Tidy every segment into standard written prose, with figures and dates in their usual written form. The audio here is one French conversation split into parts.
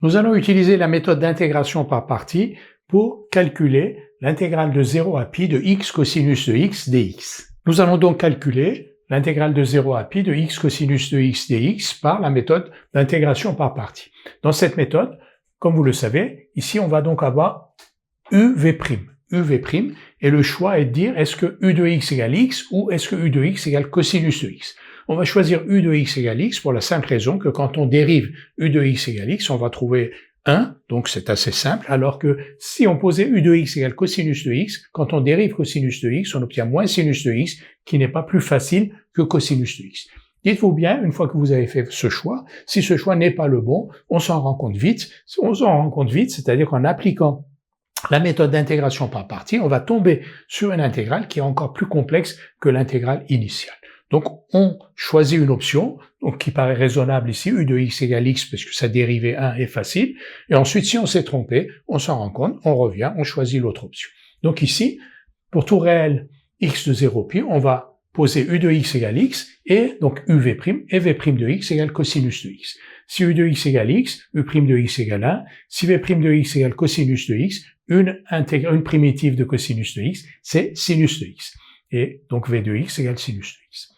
Nous allons utiliser la méthode d'intégration par partie pour calculer l'intégrale de 0 à pi de x cosinus de x dx. Nous allons donc calculer l'intégrale de 0 à pi de x cosinus de x dx par la méthode d'intégration par partie. Dans cette méthode, comme vous le savez, ici on va donc avoir uv'. uv', et le choix est de dire est-ce que u de x égale x ou est-ce que u de x égale cosinus de x. On va choisir u de x égale x pour la simple raison que quand on dérive u de x égale x, on va trouver 1, donc c'est assez simple, alors que si on posait u de x égale cosinus de x, quand on dérive cosinus de x, on obtient moins sinus de x, qui n'est pas plus facile que cosinus de x. Dites-vous bien, une fois que vous avez fait ce choix, si ce choix n'est pas le bon, on s'en rend compte vite. On s'en rend compte vite, c'est-à-dire qu'en appliquant la méthode d'intégration par partie, on va tomber sur une intégrale qui est encore plus complexe que l'intégrale initiale. Donc, on choisit une option, donc qui paraît raisonnable ici, u de x égale x, parce que sa dérivée 1 est facile, et ensuite, si on s'est trompé, on s'en rend compte, on revient, on choisit l'autre option. Donc ici, pour tout réel x de 0 pi, on va poser u de x égale x, et donc uv' et v' de x égale cosinus de x. Si u de x égale x, u' de x égale 1, si v' de x égale cosinus de x, une primitive de cosinus de x, c'est sinus de x. Et donc v de x égale sinus de x.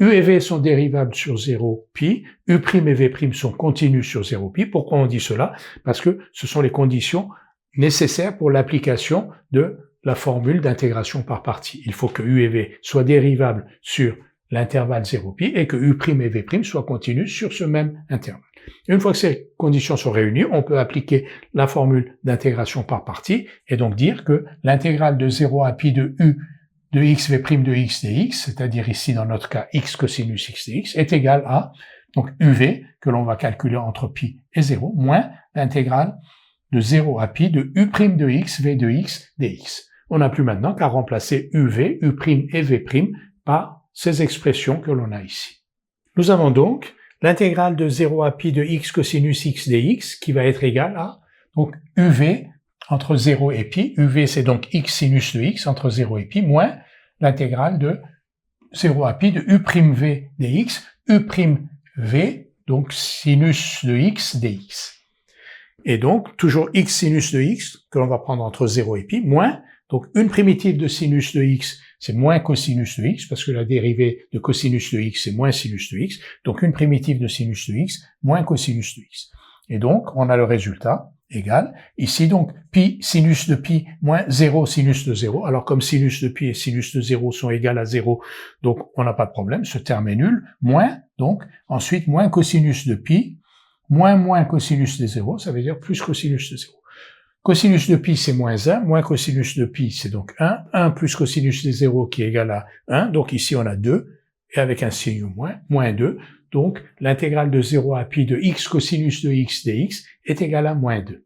U et v sont dérivables sur 0 pi, u' et v' sont continus sur 0 pi. Pourquoi on dit cela? Parce que ce sont les conditions nécessaires pour l'application de la formule d'intégration par partie. Il faut que u et v soient dérivables sur l'intervalle 0 pi et que u' et v' soient continus sur ce même intervalle. Une fois que ces conditions sont réunies, on peut appliquer la formule d'intégration par partie et donc dire que l'intégrale de 0 à pi de u de x v' de x dx, c'est-à-dire ici dans notre cas x cosinus x dx, est égal à donc uv, que l'on va calculer entre pi et 0, moins l'intégrale de 0 à pi de u' de x v de x dx. On n'a plus maintenant qu'à remplacer uv, u' et v' par ces expressions que l'on a ici. Nous avons donc l'intégrale de 0 à pi de x cosinus x dx qui va être égale à donc uv entre 0 et pi, uv c'est donc x sinus de x entre 0 et pi, moins l'intégrale de 0 à pi de u'v dx, u'v, donc sinus de x dx. Et donc, toujours x sinus de x, que l'on va prendre entre 0 et pi, moins, donc une primitive de sinus de x, c'est moins cosinus de x, parce que la dérivée de cosinus de x, c'est moins sinus de x, donc une primitive de sinus de x, moins cosinus de x. Et donc, on a le résultat égal, ici donc, pi sinus de pi moins 0 sinus de 0, alors comme sinus de pi et sinus de 0 sont égales à 0, donc on n'a pas de problème, ce terme est nul, moins, donc, ensuite, moins cosinus de pi, moins cosinus de 0, ça veut dire plus cosinus de 0. Cosinus de pi, c'est moins 1, moins cosinus de pi, c'est donc 1 plus cosinus de 0 qui est égal à 1, donc ici on a 2, et avec un signe moins 2, donc l'intégrale de 0 à pi de x cosinus de x dx est égale à moins 2.